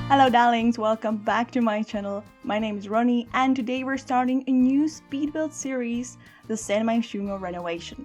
Hello darlings, welcome back to my channel. My name is Ronnie and today we're starting a new speed build series, the San Myshuno renovation.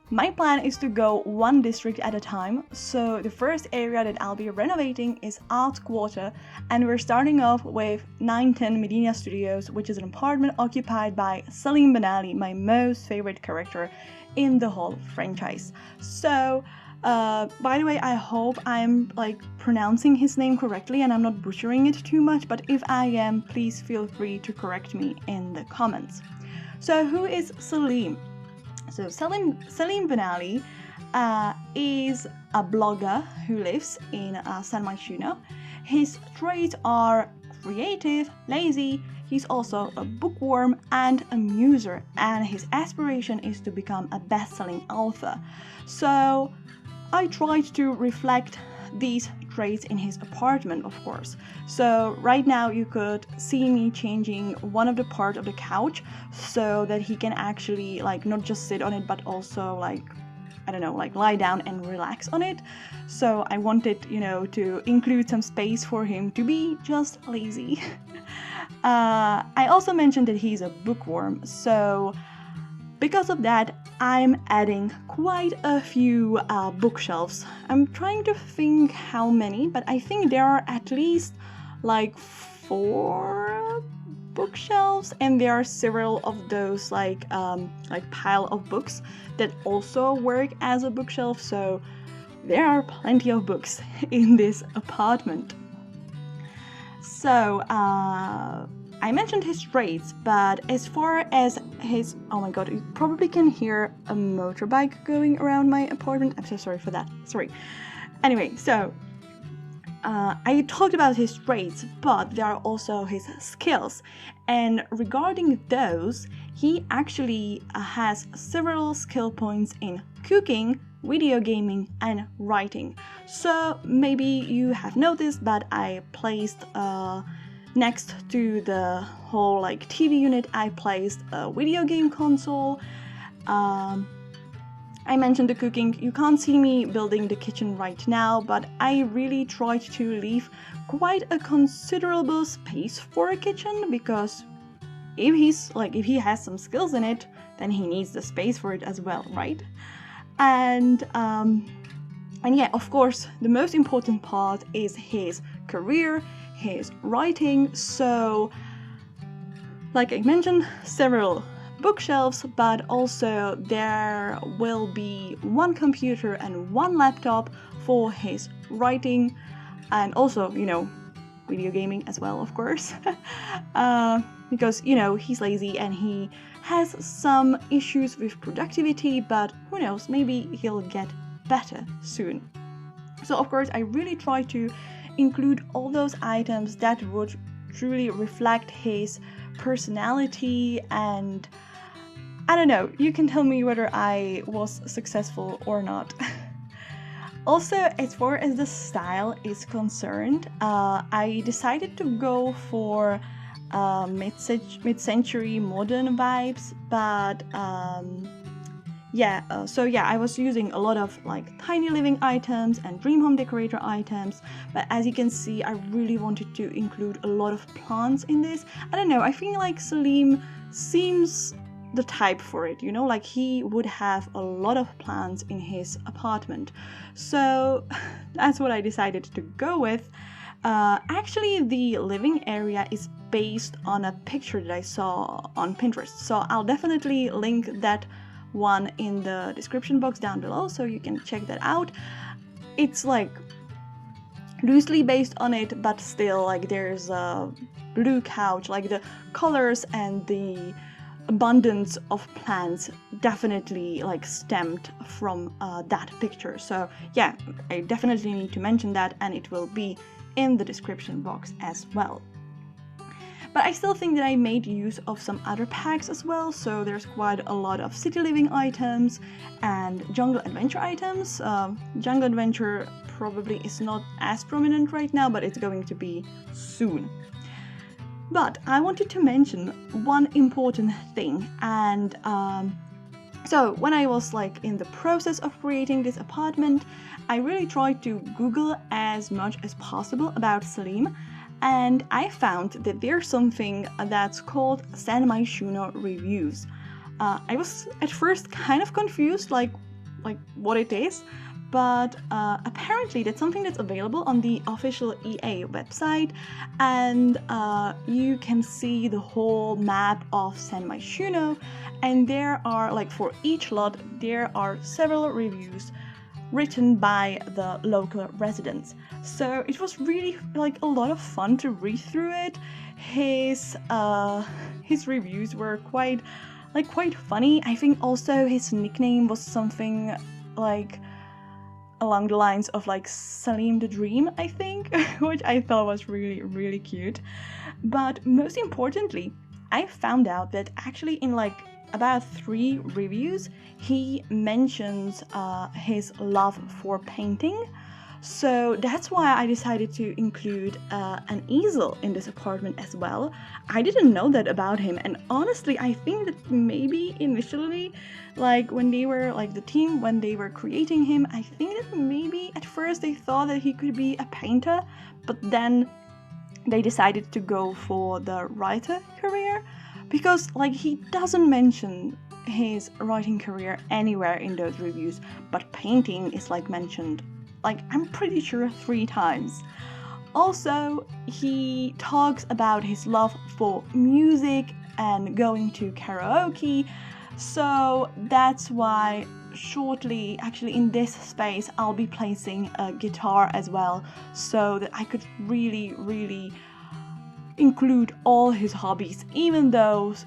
My plan is to go one district at a time, so the first area that I'll be renovating is Art Quarter, and we're starting off with 910 Medina Studios, which is an apartment occupied by Salim Benali, my most favorite character in the whole franchise. So by the way, I hope I'm pronouncing his name correctly and I'm not butchering it too much, but if I am, please feel free to correct me in the comments. So who is Salim? So Salim Benali is a blogger who lives in San Myshuno. His traits are creative, lazy, he's also a bookworm and a muser, and his aspiration is to become a best-selling author. So I tried to reflect these traits in his apartment, of course. So right now you could see me changing one of the part of the couch so that he can actually not just sit on it but also lie down and relax on it. So I wanted, to include some space for him to be just lazy. I also mentioned that he's a bookworm, so because of that, I'm adding quite a few bookshelves. I'm trying to think how many, but I think there are at least 4 bookshelves, and there are several of those pile of books that also work as a bookshelf. So there are plenty of books in this apartment. So I mentioned his traits, but as far as his... Oh my god, you probably can hear a motorbike going around my apartment. I'm so sorry for that. Sorry. Anyway, so I talked about his traits, but there are also his skills. And regarding those, he actually has several skill points in cooking, video gaming, and writing. So maybe you have noticed that I placed next to the whole TV unit, I placed a video game console. I mentioned the cooking. You can't see me building the kitchen right now, but I really tried to leave quite a considerable space for a kitchen, because if he has some skills in it, then he needs the space for it as well, right? And yeah, of course, the most important part is his career, his writing. So like I mentioned, several bookshelves, but also there will be one computer and one laptop for his writing, and also video gaming as well, of course. Because he's lazy and he has some issues with productivity, but who knows, maybe he'll get better soon. So of course I really try to include all those items that would truly reflect his personality, and I don't know, you can tell me whether I was successful or not. Also, as far as the style is concerned, I decided to go for mid-century modern vibes, but I was using a lot of tiny living items and dream home decorator items, but as you can see, I really wanted to include a lot of plants in this. I don't know, I feel like Salim seems the type for it, he would have a lot of plants in his apartment. So that's what I decided to go with. Actually, the living area is based on a picture that I saw on Pinterest, so I'll definitely link that one in the description box down below so you can check that out. It's loosely based on it, but still there's a blue couch, the colors and the abundance of plants definitely stemmed from that picture. So yeah, I definitely need to mention that, and it will be in the description box as well. But I still think that I made use of some other packs as well, so there's quite a lot of city living items and jungle adventure items. Jungle adventure probably is not as prominent right now, but it's going to be soon. But I wanted to mention one important thing, and so when I was in the process of creating this apartment, I really tried to Google as much as possible about Salim, and I found that there's something that's called San Myshuno reviews. I was at first kind of confused, like what it is, but apparently that's something that's available on the official EA website, and you can see the whole map of San Myshuno, and there are, like, for each lot there are several reviews written by the local residents. So it was really like a lot of fun to read through it. His reviews were quite funny. I think also his nickname was something like along the lines of like Salim the Dream, I think, which I thought was really, really cute. But most importantly, I found out that actually in like about 3 reviews, he mentions his love for painting. So that's why I decided to include an easel in this apartment as well. I didn't know that about him, and honestly I think that maybe initially, like when they were like the team, when they were creating him, I think that maybe at first they thought that he could be a painter, but then they decided to go for the writer career, because like he doesn't mention his writing career anywhere in those reviews, but painting is like mentioned, like I'm pretty sure 3 times. Also, he talks about his love for music and going to karaoke, so that's why shortly, actually in this space, I'll be placing a guitar as well, so that I could really, really include all his hobbies, even those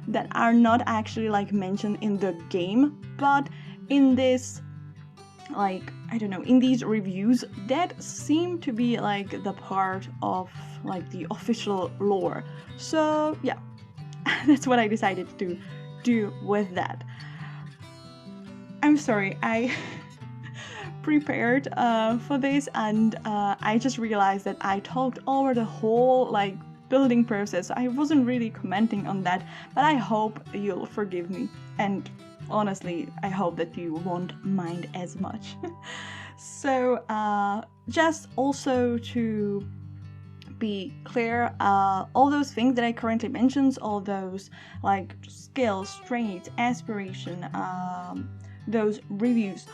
that are not actually like mentioned in the game, but in this, like, I don't know, in these reviews that seem to be like the part of like the official lore. So yeah, that's what I decided to do with that. I'm sorry, I prepared for this, and I just realized that I talked over the whole like building process. I wasn't really commenting on that, but I hope you'll forgive me, and honestly I hope that you won't mind as much. So just also to be clear, all those things that I currently mentioned, all those like skills, traits, aspiration, those reviews,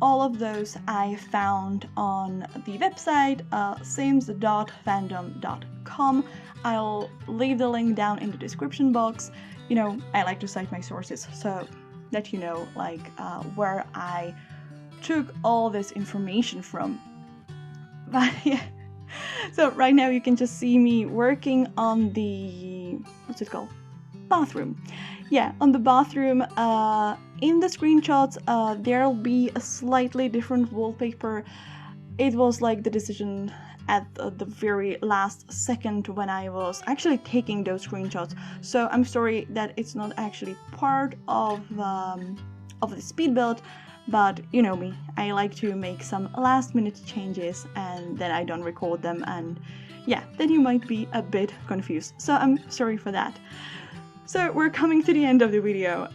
all of those I found on the website sims.fandom.com. I'll leave the link down in the description box. You know, I like to cite my sources, so that you know like where I took all this information from. But yeah, so right now you can just see me working on the, what's it called? Bathroom. Yeah, on the bathroom. In the screenshots, there'll be a slightly different wallpaper. It was like the decision at the very last second when I was actually taking those screenshots. So I'm sorry that it's not actually part of the speed build, but you know me, I like to make some last minute changes and then I don't record them, and yeah, then you might be a bit confused. So I'm sorry for that. So we're coming to the end of the video.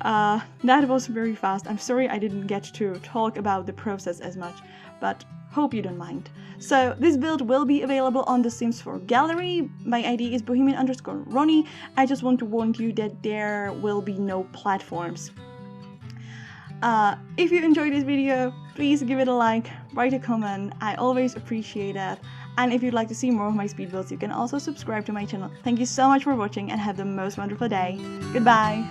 That was very fast. I'm sorry I didn't get to talk about the process as much, but hope you don't mind. So this build will be available on the Sims 4 gallery. My ID is bohemian_Ronnie. I just want to warn you that there will be no platforms. If you enjoyed this video, please give it a like, write a comment. I always appreciate that. And if you'd like to see more of my speed builds, you can also subscribe to my channel. Thank you so much for watching and have the most wonderful day. Goodbye!